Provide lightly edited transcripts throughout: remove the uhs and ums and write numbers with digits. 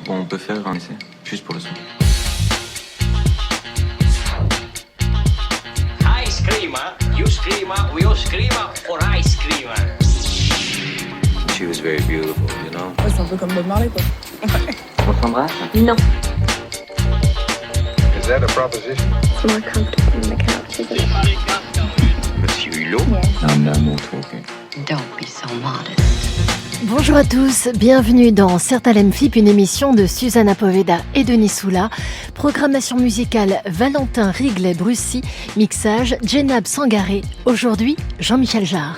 on peut faire un essai, juste pour le son. Ice creamer, you screamer, we all screamer for ice creamer. She was very beautiful, you know. Ouais, c'est un peu comme Bob Marley, quoi. On s'embrasse? Non. Is that a proposition? It's more comfortable on the couch, isn't it? Monsieur Hulot? Yes. No more talking. Don't be so modest. Bonjour à tous, bienvenue dans Certains FIP, une émission de Susanna Poveda et Denis Soula. Programmation musicale Valentin Riglet-Brussy, mixage Djenab Sangaré. Aujourd'hui, Jean-Michel Jarre.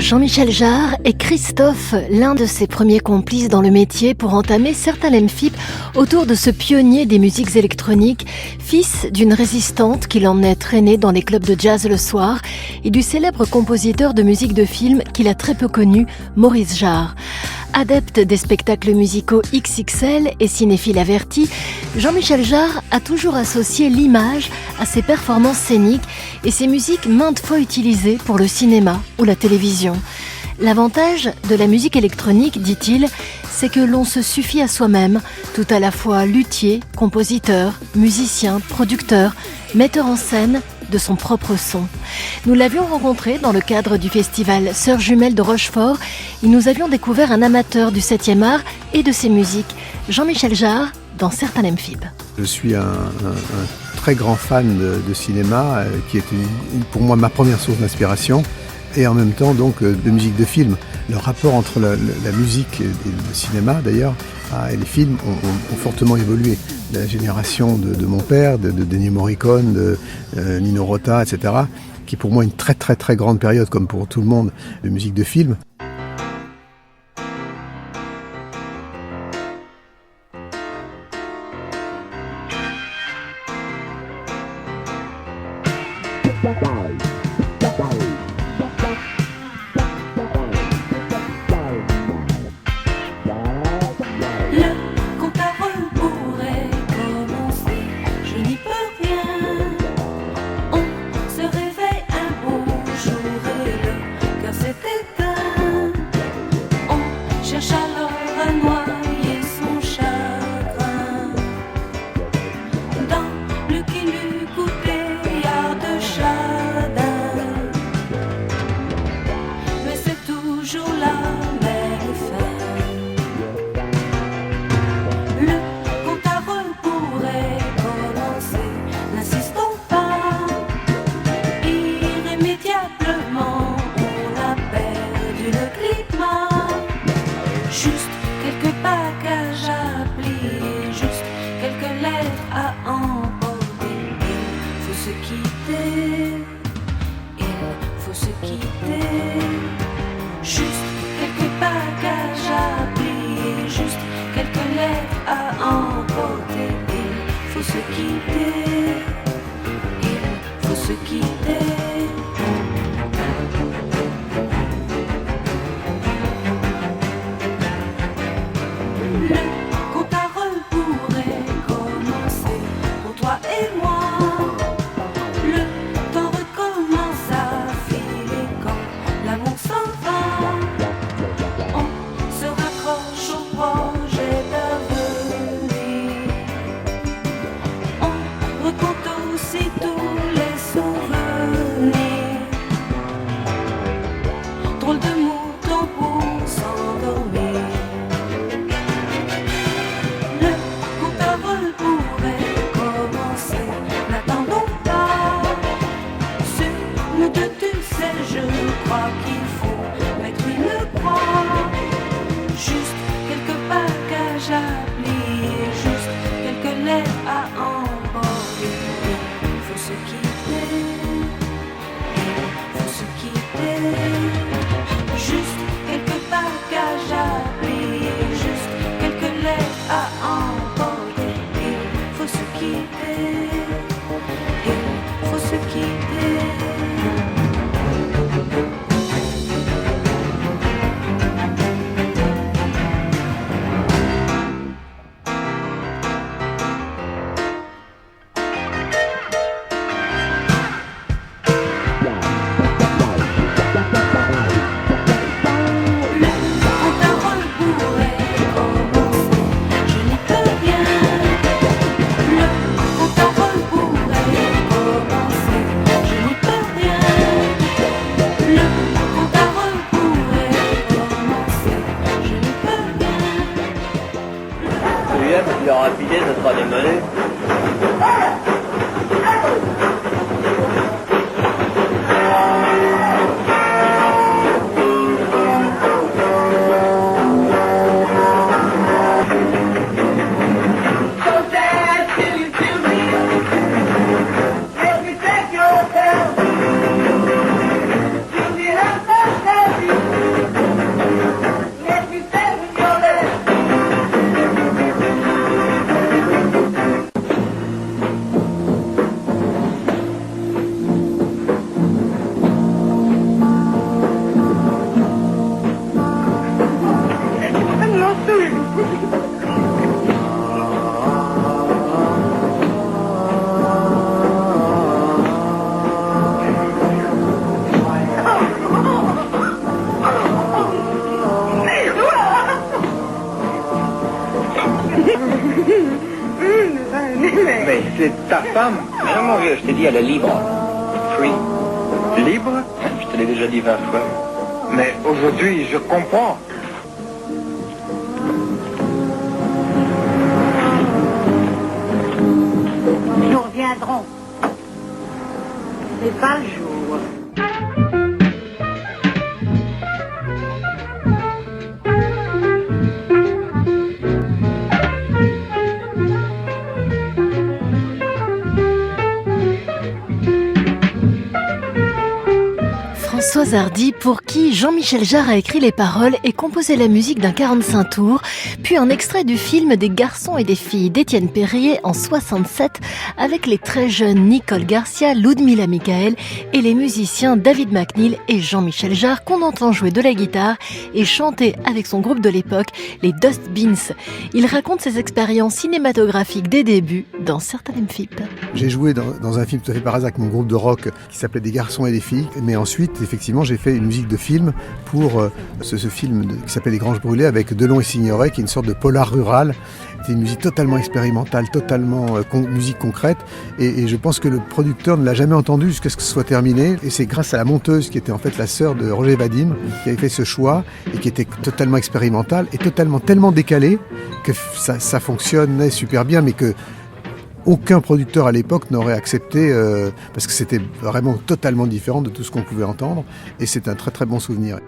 Jean-Michel Jarre et Christophe, l'un de ses premiers complices dans le métier pour entamer Certains FIP autour de ce pionnier des musiques électroniques, fils d'une résistante qui l'emmenait traîner dans les clubs de jazz le soir et du célèbre compositeur de musique de film qu'il a très peu connu, Maurice Jarre. Adepte des spectacles musicaux XXL et cinéphile averti, Jean-Michel Jarre a toujours associé l'image à ses performances scéniques et ses musiques maintes fois utilisées pour le cinéma ou la télévision. L'avantage de la musique électronique, dit-il, c'est que l'on se suffit à soi-même, tout à la fois luthier, compositeur, musicien, producteur, metteur en scène de son propre son. Nous l'avions rencontré dans le cadre du festival Sœurs Jumelles de Rochefort et nous avions découvert un amateur du 7e art et de ses musiques, Jean-Michel Jarre, dans Certains FIP. Je suis un très grand fan de cinéma, qui est pour moi ma première source d'inspiration, et en même temps donc de musique de film. Le rapport entre la musique et le cinéma d'ailleurs et les films ont fortement évolué. La génération de mon père, de Ennio Morricone, de Nino Rota, etc. qui est pour moi une très très très grande période, comme pour tout le monde, de musique de film. Le compte à rebours est commencé, je n'y peux rien. On se réveille un beau jour et le cœur s'est éteint. On cherche alors à noyer son chagrin dans le qui lui coûtait de chagrin. Mais c'est toujours la même fin. Le compte à rebours est commencé, n'insistons pas. Irrémédiablement, on a perdu le climat. Juste quelques bagages à plier, juste quelques lettres à emporter. Il faut se quitter, il faut se quitter. Juste quelques bagages à plier, juste quelques lettres à emporter. Il faut se quitter, il faut se quitter. Le compte à rebours est commencé pour toi et moi. Le temps recommence à filer quand l'amour s'en va. On se raccroche au projet d'avenir. On recompte aussi tous les souvenirs. Drôle de mouton pour s'endormir. Le compte à rebours est commencé, n'attendons pas. Sur nous deux, tu sais, je crois qu'il faut mettre une croix. Juste quelques bagages à plier, juste quelques lettres à emporter. Il faut se quitter, il faut se quitter. Juste quelques bagages à plier, juste quelques lettres à emporter. Il faut se quitter, il faut se quitter. Le compte à rebours est commencé, je n'y peux rien. Le compte à rebours est commencé, je n'y peux rien. Le compte à rebours est commencé, je n'y peux rien. Celui-là, quand il aura filé, ça sera démolé. Mais c'est ta femme. Non, mon vieux, je t'ai dit, elle est libre. Free. Libre? Je te l'ai déjà dit 20 fois. Mais aujourd'hui, je comprends. Nous reviendrons. C'est pas le jour. Françoise Hardy, pour qui Jean-Michel Jarre a écrit les paroles et composé la musique d'un 45 tours, puis un extrait du film Des garçons et des filles d'Étienne Perrier en 67, avec les très jeunes Nicole Garcia, Ludmilla Michael et les musiciens David McNeil et Jean-Michel Jarre, qu'on entend jouer de la guitare et chanter avec son groupe de l'époque, les Dust Beans. Il raconte ses expériences cinématographiques des débuts dans Certain Amphip. J'ai joué dans un film tout à fait par hasard avec mon groupe de rock qui s'appelait Des garçons et des filles, mais ensuite effectivement j'ai fait une musique de film pour ce film qui s'appelait Les Granges Brûlées avec Delon et Signoret, qui est une sorte de polar rural. C'est une musique totalement expérimentale, totalement musique concrète, et je pense que le producteur ne l'a jamais entendu jusqu'à ce que ce soit terminé, et c'est grâce à la monteuse qui était en fait la sœur de Roger Vadim qui avait fait ce choix et qui était totalement expérimental et tellement décalé que ça fonctionnait super bien, mais que aucun producteur à l'époque n'aurait accepté parce que c'était vraiment totalement différent de tout ce qu'on pouvait entendre, et c'est un très très bon souvenir.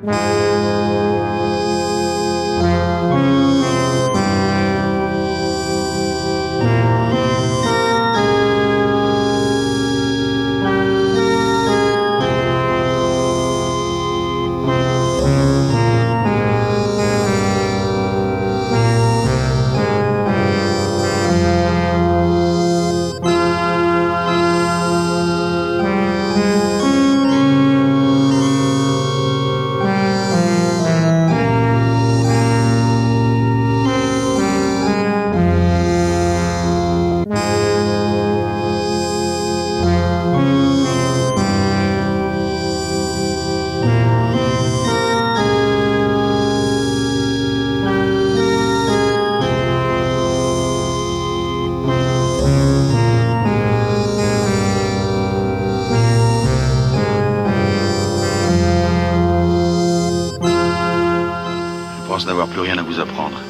N'avoir plus rien à vous apprendre.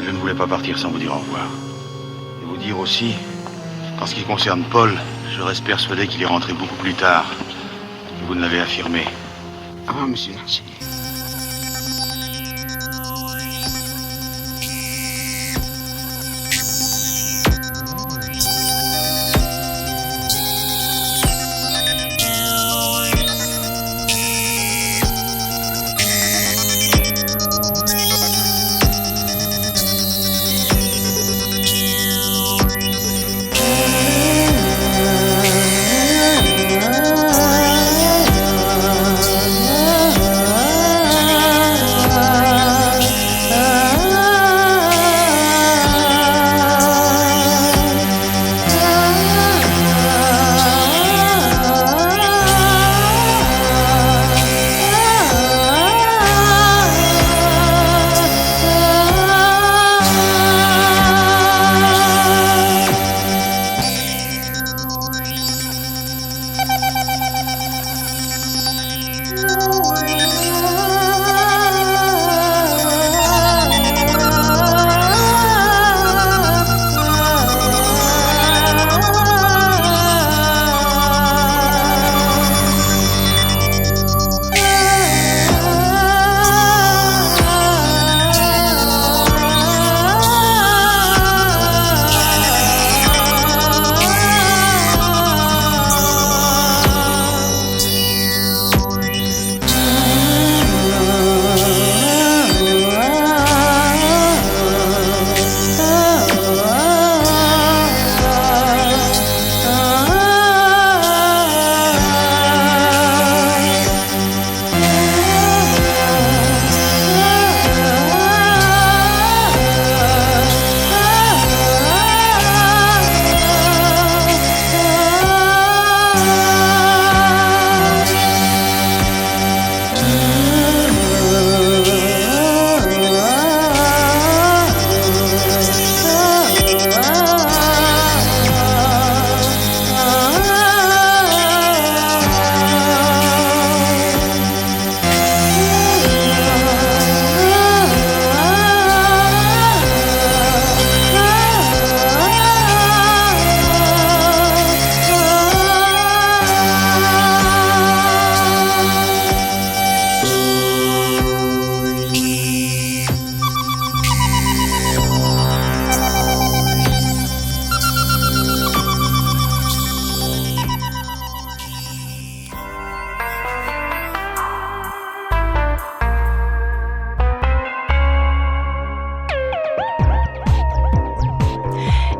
Je ne voulais pas partir sans vous dire au revoir. Et vous dire aussi qu'en ce qui concerne Paul, je reste persuadé qu'il est rentré beaucoup plus tard que vous ne l'avez affirmé. Ah, monsieur Nancy.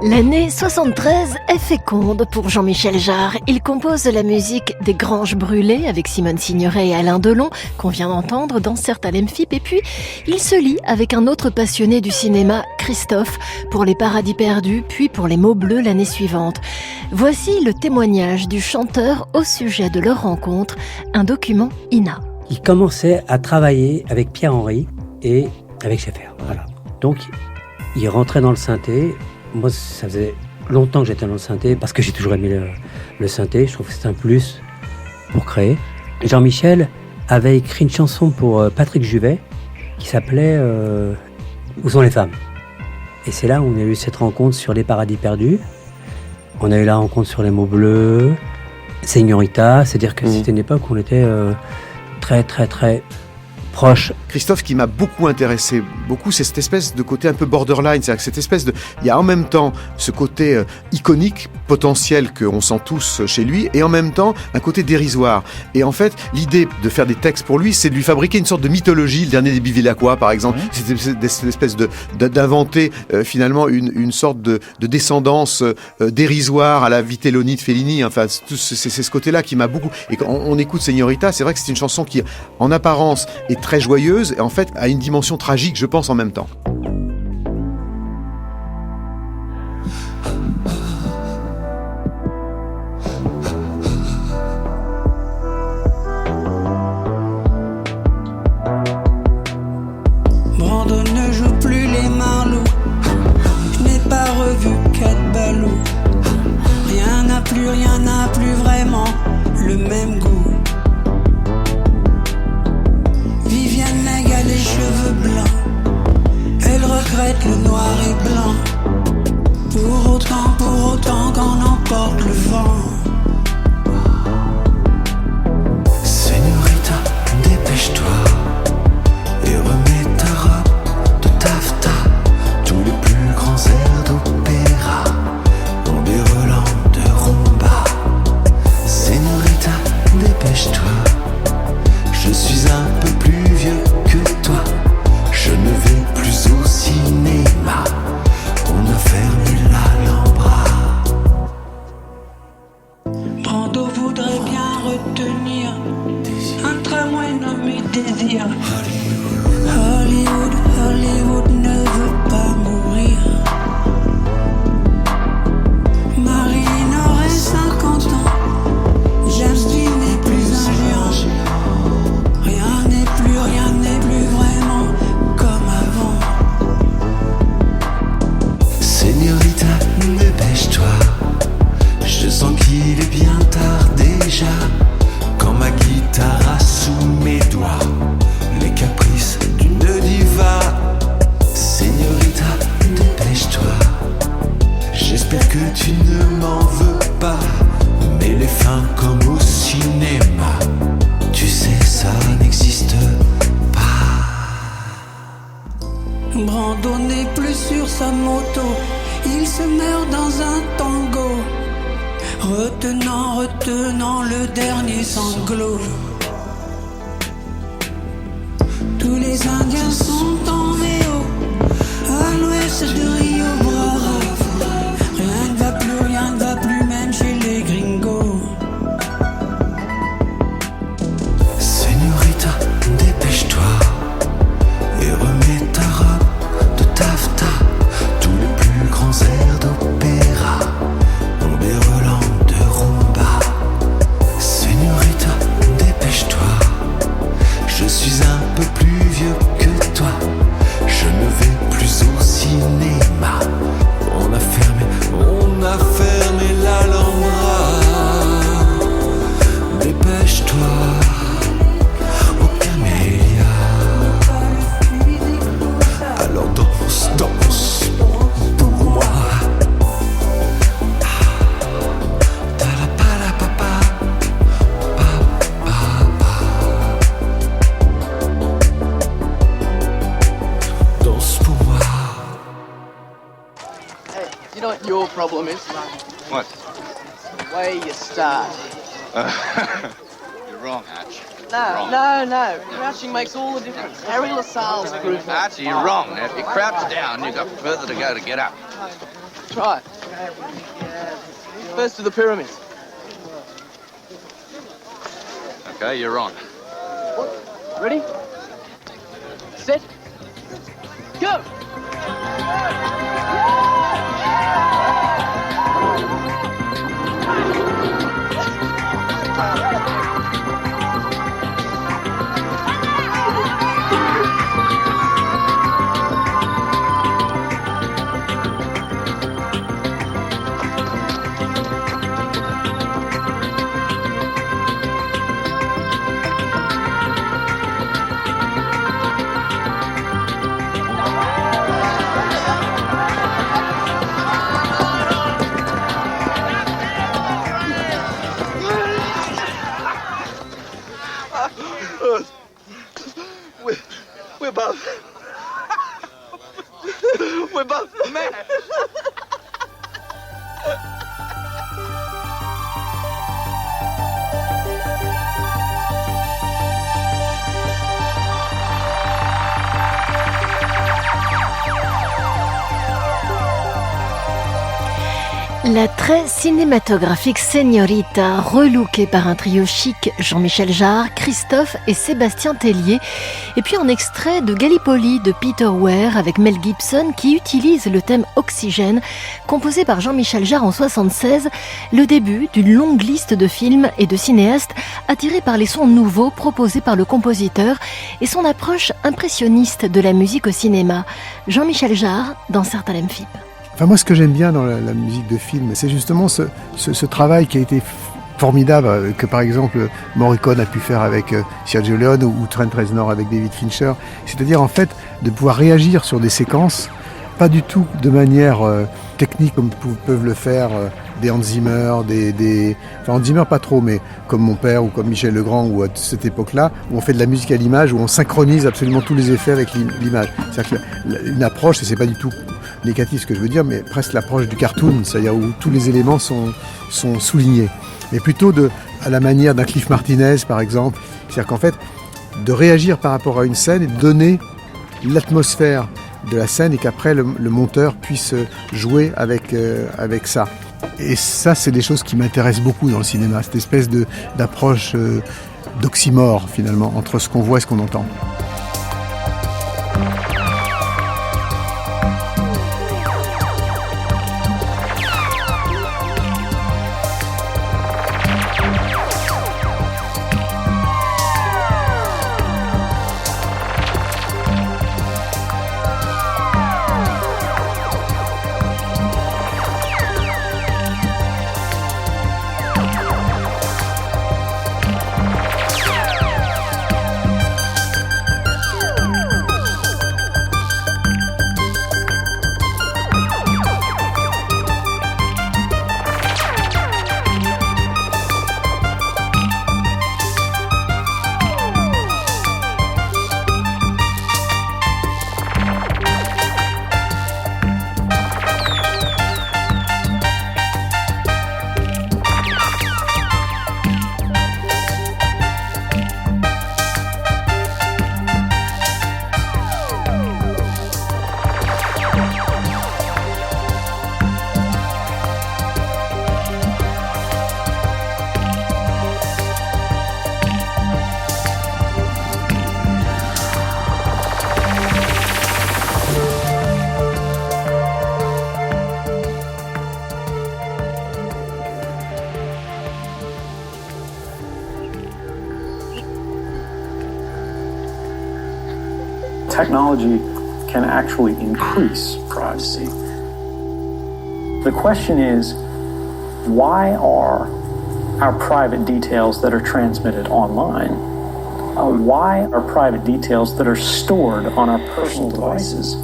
L'année 73 est féconde pour Jean-Michel Jarre. Il compose la musique des Granges brûlées avec Simone Signoret et Alain Delon, qu'on vient d'entendre dans Certes Lemphip. Et puis, il se lie avec un autre passionné du cinéma, Christophe, pour Les Paradis perdus, puis pour Les mots bleus l'année suivante. Voici le témoignage du chanteur au sujet de leur rencontre, un document INA. Il commençait à travailler avec Pierre-Henry et avec Schaeffer. Voilà. Donc, il rentrait dans le synthé. Moi, ça faisait longtemps que j'étais dans le synthé parce que j'ai toujours aimé le synthé. Je trouve que c'est un plus pour créer. Jean-Michel avait écrit une chanson pour Patrick Juvet qui s'appelait Où sont les femmes ? Et c'est là où on a eu cette rencontre sur Les Paradis perdus. On a eu la rencontre sur Les mots bleus, Señorita. C'est-à-dire que c'était une époque où on était très, très, très proche. Christophe, qui m'a beaucoup intéressé, c'est cette espèce de côté un peu borderline, c'est-à-dire que cette espèce de... Il y a en même temps ce côté iconique, potentiel qu'on sent tous chez lui, et en même temps un côté dérisoire. Et en fait, l'idée de faire des textes pour lui, c'est de lui fabriquer une sorte de mythologie, le dernier des Bivillacois par exemple, c'est cette espèce d'inventer finalement une sorte de descendance dérisoire à la Vitelloni de Fellini. Enfin, c'est ce côté-là qui m'a beaucoup... Et quand on écoute Señorita, c'est vrai que c'est une chanson qui, en apparence, est très joyeuse et en fait a une dimension tragique, je pense, en même temps. Brandon ne joue plus les marlots. Je n'ai pas revu quatre ballots. Rien n'a plus vraiment le même goût. Viviane Meg a les cheveux blancs. Elle regrette le noir et blanc. Pour autant qu'on emporte le vent. Señorita, dépêche-toi et remets ta robe de taffetas. Tous les plus grands airs d'opéra ont des relents de rumba. Señorita, dépêche-toi. Je suis un peu plus vieux que toi. Je ne vais plus au cinéma. On a fermé l'Alhambra. Brando voudrait bien retenir un tramway nommé Désir. Hollywood ne veut pas mourir. Marine aurait 50 ans. James Dean n'est plus un géant. Rien n'est plus vraiment comme avant. Señorita, dépêche-toi. Je sens qu'il est bien tard déjà. Quand ma guitare a sous mes doigts les caprices d'une diva. Señorita, dépêche-toi. J'espère que tu ne m'en veux pas. Mais les fins comme au cinéma, tu sais, ça n'existe pas. Brando n'est plus sur sa moto. Il se meurt dans un tango, retenant le dernier sanglot. Tous les Indiens sont en VO, à l'ouest de Rio Bravo. Rien ne va plus même chez les gringos. Señorita, dépêche-toi et remets ta robe de taffetas. Tous les plus grands airs d'opéra ont des relents de rumba. Señorita, dépêche-toi. Je suis un peu plus vieux que toi. Je ne vais plus au cinéma. On a fermé l'Alhambra. Dépêche-toi. Alors danse pour moi. Danse pour moi. Hey, you know what your problem is? What? The way you start. You're wrong, Hatch. No. Crouching makes all the difference. Harry LaSalle's proof. Archie, you're wrong. Now, if you crouch down, you've got further to go to get up. Try. First to the pyramids. Okay, you're on. Ready? Set. Go! We're both... We're both mad. La très cinématographique Señorita, relookée par un trio chic, Jean-Michel Jarre, Christophe et Sébastien Tellier, et puis un extrait de Gallipoli de Peter Weir avec Mel Gibson qui utilise le thème Oxygène, composé par Jean-Michel Jarre en 1976, le début d'une longue liste de films et de cinéastes attirés par les sons nouveaux proposés par le compositeur et son approche impressionniste de la musique au cinéma. Jean-Michel Jarre dans Certain Lemphip. Enfin, moi, ce que j'aime bien dans la musique de film, c'est justement ce travail qui a été formidable, que par exemple Morricone a pu faire avec Sergio Leone ou Trent Reznor avec David Fincher. C'est-à-dire, en fait, de pouvoir réagir sur des séquences, pas du tout de manière technique comme peuvent le faire des Hans Zimmer, enfin Hans Zimmer pas trop, mais comme mon père ou comme Michel Legrand ou à cette époque-là, où on fait de la musique à l'image, où on synchronise absolument tous les effets avec l'image. C'est-à-dire qu'une approche, et c'est pas du tout négatif ce que je veux dire, mais presque l'approche du cartoon, c'est-à-dire où tous les éléments sont soulignés. Mais plutôt à la manière d'un Cliff Martinez, par exemple. C'est-à-dire qu'en fait, de réagir par rapport à une scène et de donner l'atmosphère de la scène et qu'après le monteur puisse jouer avec ça. Et ça, c'est des choses qui m'intéressent beaucoup dans le cinéma, cette espèce d'approche d'oxymore finalement, entre ce qu'on voit et ce qu'on entend. Technology can actually increase privacy. The question is, why are our private details that are transmitted online, why are private details that are stored on our personal devices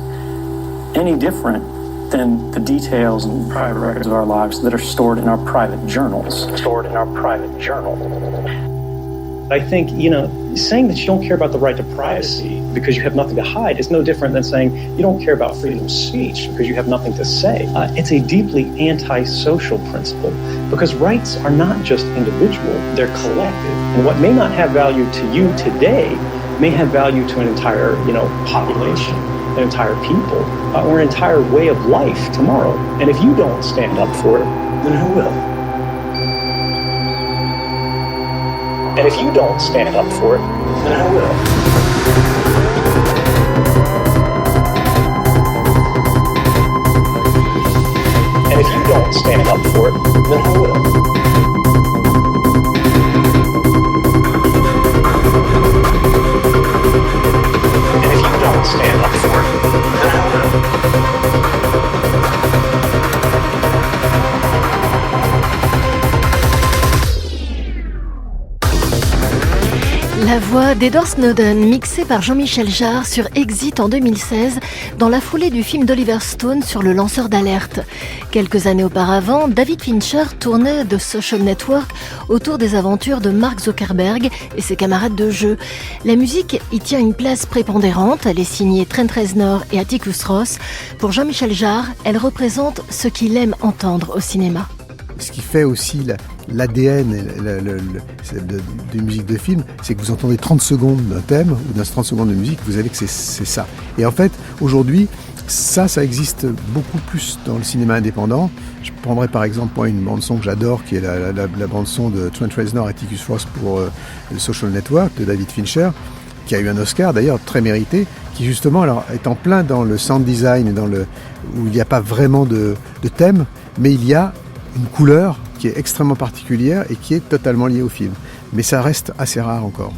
any different than the details and private records of our lives that are stored in our private journals? I think, saying that you don't care about the right to privacy because you have nothing to hide is no different than saying you don't care about freedom of speech because you have nothing to say. It's a deeply anti-social principle because rights are not just individual, they're collective. And what may not have value to you today may have value to an entire, population. an entire people or an entire way of life tomorrow. And if you don't stand up for it, then who will? And if you don't stand up for it, then who will? And if you don't stand up for it, then who will? And if you don't stand up for it, then who will? La voix d'Edward Snowden, mixée par Jean-Michel Jarre sur Exit en 2016, dans la foulée du film d'Oliver Stone sur le lanceur d'alerte. Quelques années auparavant, David Fincher tournait The Social Network autour des aventures de Mark Zuckerberg et ses camarades de jeu. La musique y tient une place prépondérante, elle est signée Trent Reznor et Atticus Ross. Pour Jean-Michel Jarre, elle représente ce qu'il aime entendre au cinéma. Ce qui fait aussi l'ADN des musiques de film, c'est que vous entendez 30 secondes d'un thème ou d'un 30 secondes de musique, vous savez que c'est ça. Et en fait, aujourd'hui, ça existe beaucoup plus dans le cinéma indépendant. Je prendrais par exemple moi une bande-son que j'adore, qui est la bande-son de Trent Reznor et Atticus Ross pour The Social Network de David Fincher, qui a eu un Oscar d'ailleurs très mérité, qui justement alors, est en plein dans le sound design, où il n'y a pas vraiment de thème, mais il y a une couleur qui est extrêmement particulière et qui est totalement liée au film. Mais ça reste assez rare encore.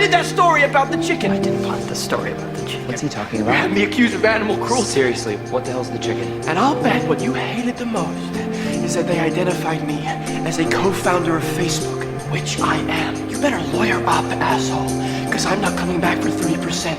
That story about the chicken. I didn't plant the story about the chicken. What's he talking You about? had me accused of animal cruelty. Seriously, what the hell's the chicken? And I'll bet what you hated the most is that they identified me as a co-founder of Facebook, which I am. You better lawyer up, asshole, because I'm not coming back for 3%.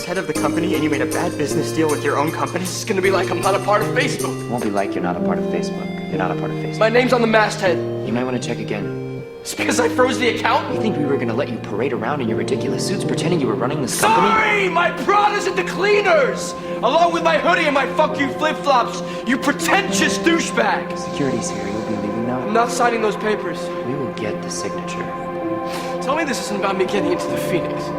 Head of the company and you made a bad business deal with your own company? It's gonna be like I'm not a part of Facebook. It won't be like you're not a part of Facebook. You're not a part of Facebook. My name's on the masthead. You might want to check again. It's because I froze the account? You think we were gonna let you parade around in your ridiculous suits pretending you were running this company? Sorry! My Prada's at the cleaners! Along with my hoodie and my fuck you flip-flops, you pretentious douchebag! Security's here. You'll be leaving now? I'm not signing those papers. We will get the signature. Tell me this isn't about me getting into the Phoenix.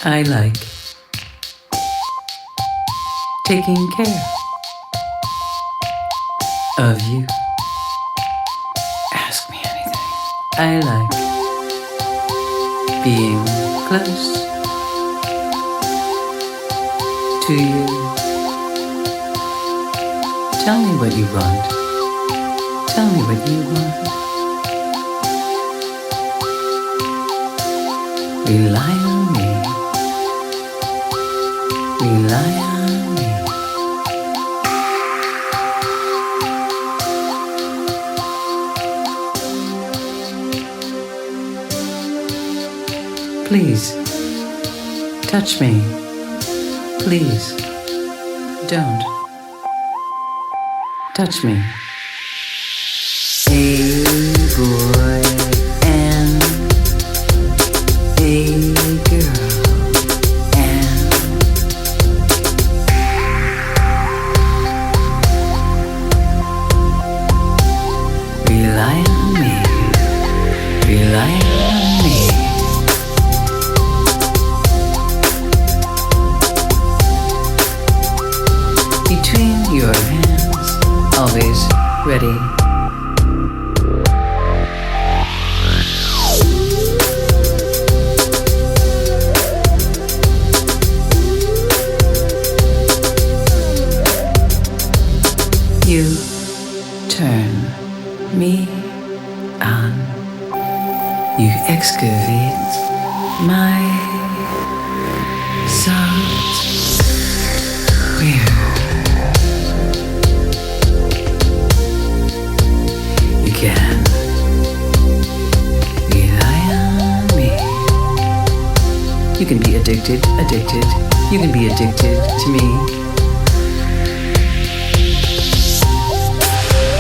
I like taking care of you. Ask me anything. I like being close to you. Tell me what you want. Tell me what you want. Rely on me. Rely on me. Please, touch me. Please, don't touch me. A boy and a girl and rely on me. Rely on me. Between your hands, always ready. You turn me on. You excavate my soft rear. You can rely on me. You can be addicted. You can be addicted to me.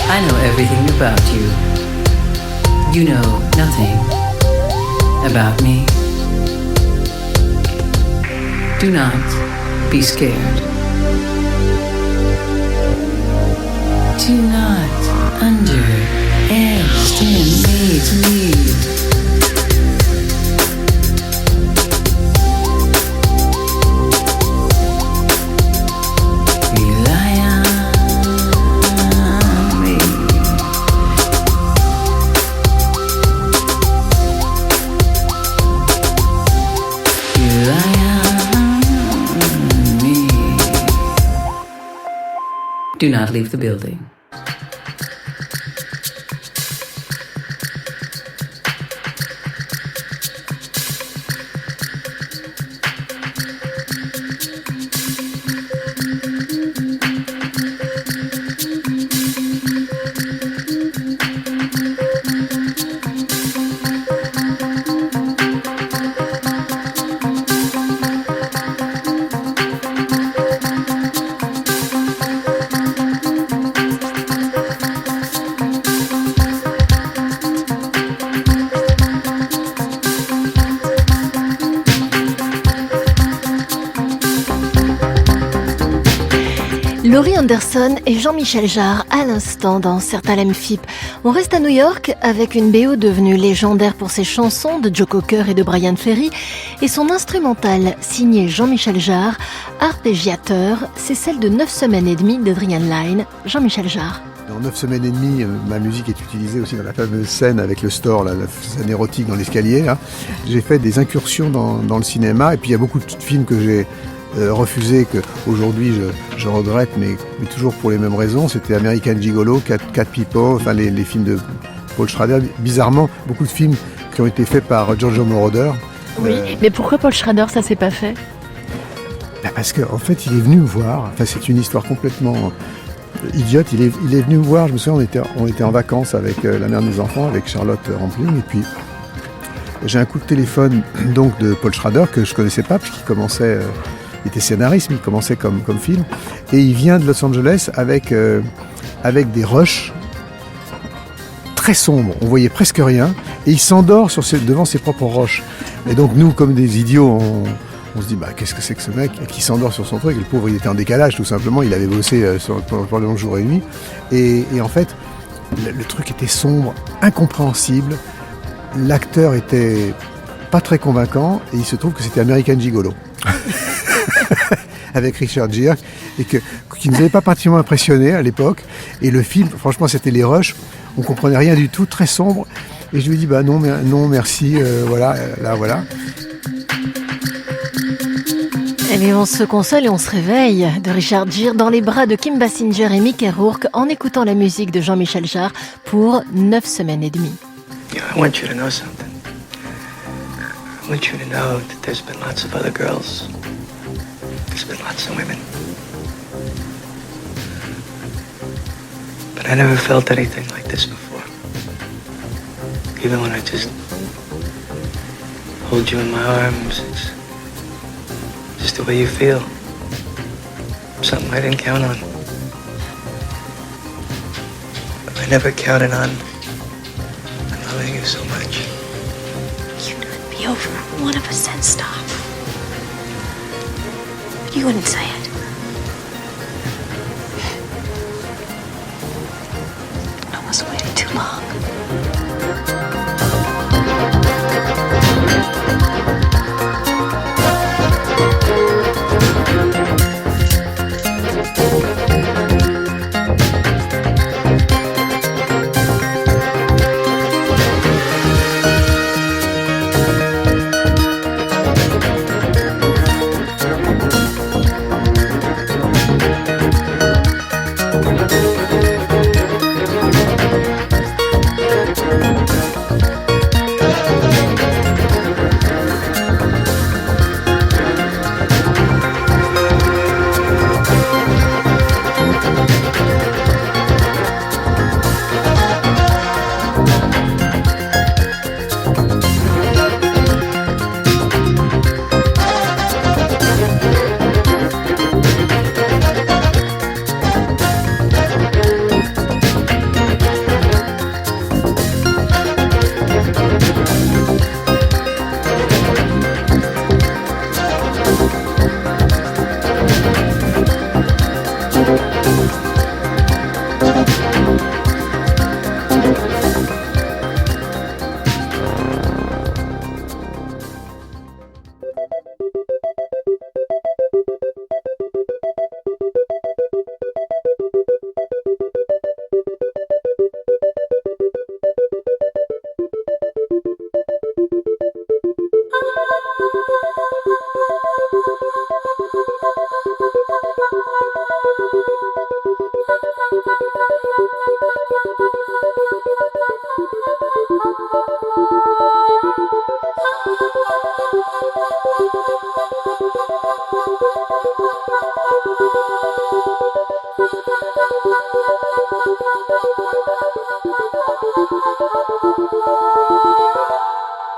I know everything about you. You know nothing about me. Do not be scared. Do not underestimate me. Do not leave the building. Laurie Anderson et Jean-Michel Jarre à l'instant dans Certains FIP. On reste à New York avec une BO devenue légendaire pour ses chansons de Joe Cocker et de Brian Ferry et son instrumental signé Jean-Michel Jarre, arpégiateur, c'est celle de 9 semaines et demie d'Adrian Lyne, Jean-Michel Jarre. Dans 9 semaines et demie, ma musique est utilisée aussi dans la fameuse scène avec le store, la scène érotique dans l'escalier. Là. J'ai fait des incursions dans le cinéma et puis il y a beaucoup de films que j'ai refusé, qu'aujourd'hui je regrette, mais toujours pour les mêmes raisons. C'était American Gigolo, Cat People, enfin les films de Paul Schrader. Bizarrement, beaucoup de films qui ont été faits par Giorgio Moroder. Oui, mais pourquoi Paul Schrader, ça s'est pas fait ? Parce qu'en fait, il est venu me voir. Enfin, c'est une histoire complètement idiote. Il est venu me voir. Je me souviens, on était en vacances avec la mère de mes enfants, avec Charlotte Rampling, et puis j'ai un coup de téléphone donc de Paul Schrader que je connaissais pas, puisqu'il commençait. Il était scénariste, mais il commençait comme film. Et il vient de Los Angeles avec des rushs très sombres. On voyait presque rien. Et il s'endort devant ses propres roches. Et donc nous, comme des idiots, on se dit, qu'est-ce que c'est que ce mec qui s'endort sur son truc ? Et le pauvre, il était en décalage, tout simplement. Il avait bossé pendant le jour et nuit. Et en fait, le truc était sombre, incompréhensible. L'acteur était pas très convaincant, et il se trouve que c'était American Gigolo. Avec Richard Gere, et qui nous avait pas particulièrement impressionné à l'époque. Et le film, franchement, c'était les rushs. On comprenait rien du tout, très sombre. Et je lui ai dit, non, merci, voilà. Et bien on se console et on se réveille de Richard Gere dans les bras de Kim Basinger et Mickey Rourke en écoutant la musique de Jean-Michel Jarre pour 9 semaines et demie. You know, I want you to know something. I want you to know that there's been lots of other girls. There's been lots of women. But I never felt anything like this before. Even when I just hold you in my arms, it's just the way you feel. Something I didn't count on. I never counted on loving you so much. You knew it'd be over. One of us said stop. But you wouldn't say it. I was waiting too long.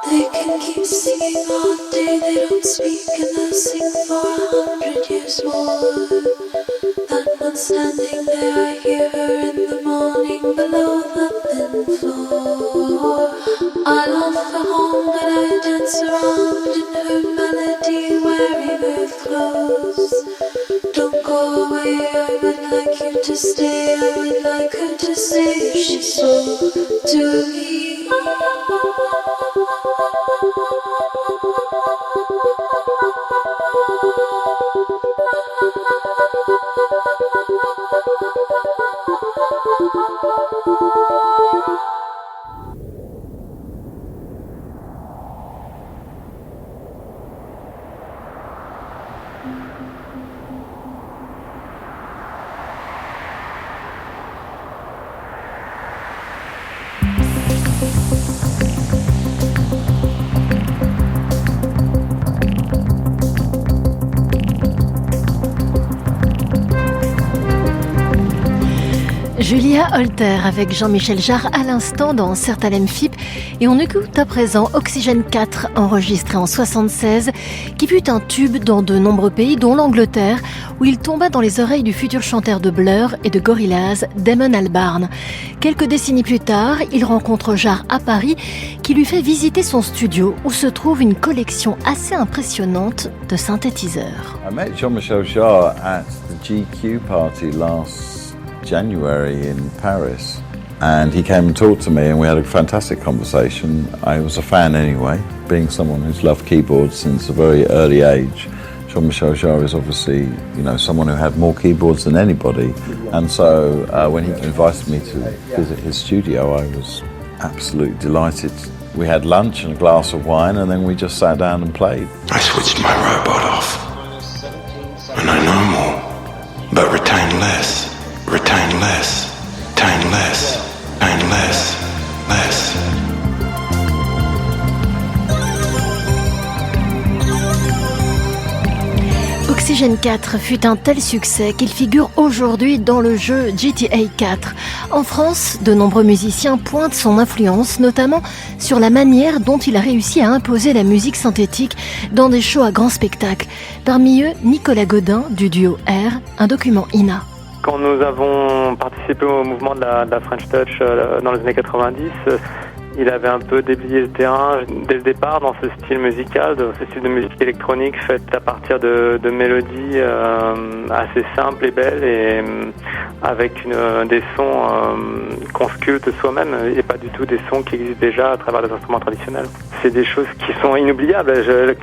They can keep singing all day, they don't speak, and they'll sing for 100 years more. That one standing there, I hear her in the morning below the thin floor. I long for home, but I dance around in her melody, wearing her clothes. Don't go away, I would like you to stay, I would like her to say if she spoke to me. Julia Holter avec Jean-Michel Jarre à l'instant dans Certalem FIP et on écoute à présent Oxygène 4 enregistré en 1976 qui fut un tube dans de nombreux pays dont l'Angleterre où il tomba dans les oreilles du futur chanteur de Blur et de Gorillaz Damon Albarn. Quelques décennies plus tard, il rencontre Jarre à Paris qui lui fait visiter son studio où se trouve une collection assez impressionnante de synthétiseurs. I met Jean-Michel Jarre at the GQ party last January in Paris, And he came and talked to me and we had a fantastic conversation. I was a fan anyway, being someone who's loved keyboards since a very early age. Jean-Michel Jarre is obviously, someone who had more keyboards than anybody. And so when he invited me to visit his studio, I was absolutely delighted. We had lunch and a glass of wine and then we just sat down and played. I switched my robot off. And I know more, but retain less, retain less, retain less, retain less, less. Oxygène 4 fut un tel succès qu'il figure aujourd'hui dans le jeu GTA 4. En France, de nombreux musiciens pointent son influence, notamment sur la manière dont il a réussi à imposer la musique synthétique dans des shows à grand spectacle. Parmi eux, Nicolas Godin du duo R, un document INA. Quand nous avons participé au mouvement de la French Touch dans les années 90, il avait un peu déblayé le terrain dès le départ dans ce style musical, dans ce style de musique électronique faite à partir de mélodies assez simples et belles et avec des sons qu'on sculpte soi-même et pas du tout des sons qui existent déjà à travers les instruments traditionnels. C'est des choses qui sont inoubliables.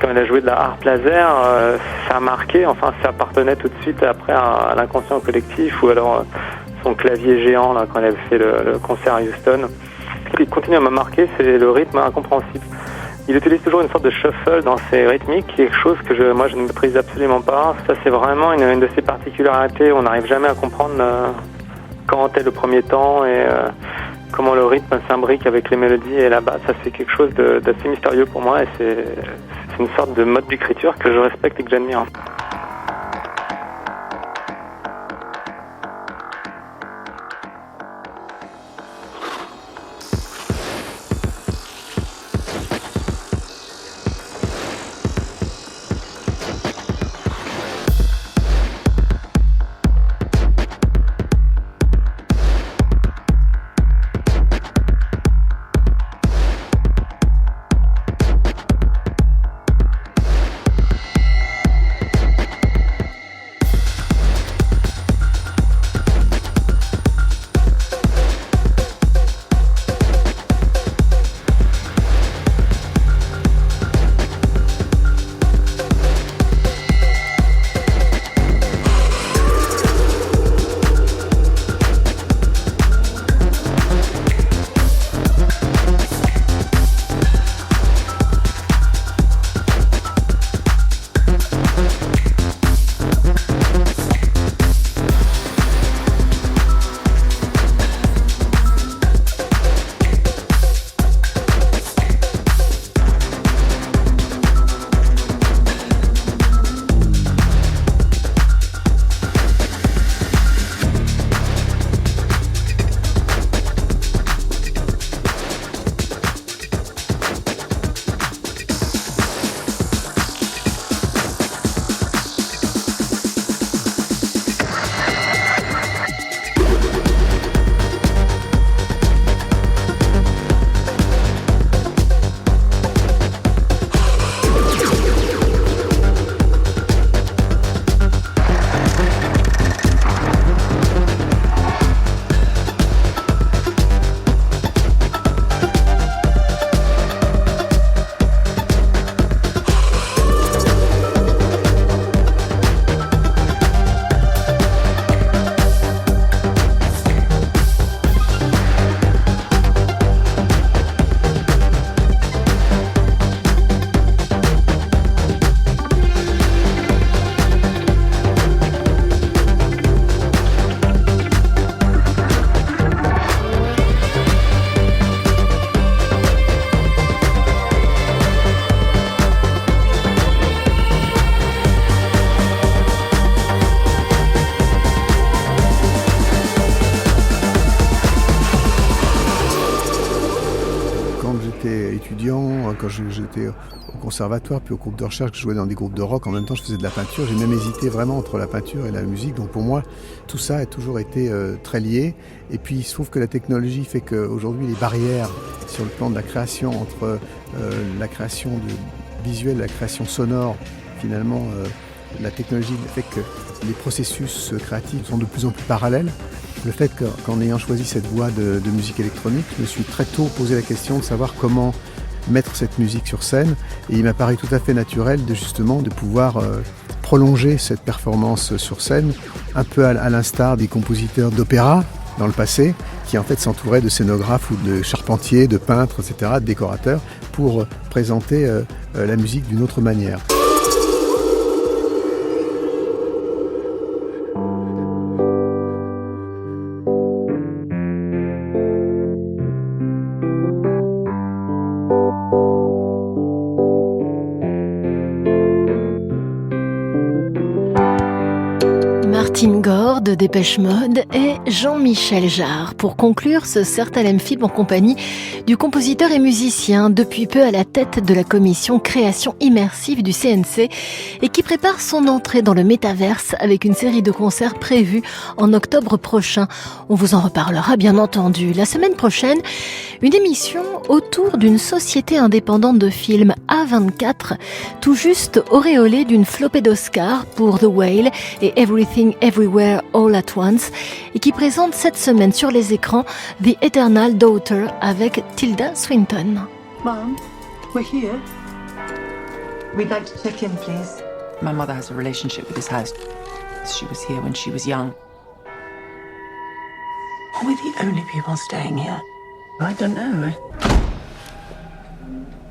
Quand elle a joué de la harpe laser, ça a marqué, enfin ça appartenait tout de suite après à l'inconscient collectif ou alors son clavier géant là, quand elle avait fait le concert à Houston. Ce qui continue à me marquer, c'est le rythme incompréhensible. Il utilise toujours une sorte de shuffle dans ses rythmiques, quelque chose que moi je ne maîtrise absolument pas. Ça c'est vraiment une de ses particularités. On n'arrive jamais à comprendre quand est le premier temps et comment le rythme s'imbrique avec les mélodies et la basse. Ça c'est quelque chose d'assez mystérieux pour moi et c'est une sorte de mode d'écriture que je respecte et que j'admire. Quand j'étais au conservatoire puis au groupe de recherche, je jouais dans des groupes de rock, en même temps je faisais de la peinture, j'ai même hésité vraiment entre la peinture et la musique, donc pour moi tout ça a toujours été très lié. Et puis il se trouve que la technologie fait qu'aujourd'hui les barrières sur le plan de la création entre la création visuelle et la création sonore, finalement la technologie fait que les processus créatifs sont de plus en plus parallèles. Le fait qu'en ayant choisi cette voie de musique électronique, je me suis très tôt posé la question de savoir comment mettre cette musique sur scène, et il m'a paru tout à fait naturel de pouvoir prolonger cette performance sur scène, un peu à l'instar des compositeurs d'opéra dans le passé, qui en fait s'entouraient de scénographes ou de charpentiers, de peintres, etc., de décorateurs, pour présenter la musique d'une autre manière. Martin Gore de Dépêche Mode et Jean-Michel Jarre pour conclure ce Certain Film en compagnie du compositeur et musicien depuis peu à la tête de la commission création immersive du CNC et qui prépare son entrée dans le métaverse avec une série de concerts prévus en octobre prochain. On vous en reparlera bien entendu. La semaine prochaine, une émission autour d'une société indépendante de films A24, tout juste auréolée d'une flopée d'Oscars pour The Whale et Everything Everywhere All at Once, et qui présente cette semaine sur les écrans The Eternal Daughter avec Tilda Swinton. Mom, we're here. We'd like to check in, please. My mother has a relationship with this house. She was here when she was young. Are we the only people staying here? I don't know.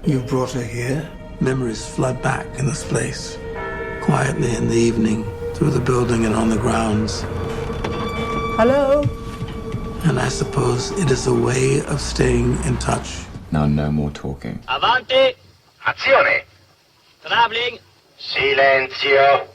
You brought her here. Memories flood back in this place. Quietly in the evening, through the building and on the grounds. Hello? And I suppose it is a way of staying in touch. Now, no more talking. Avanti! Azione! Traveling! Silenzio!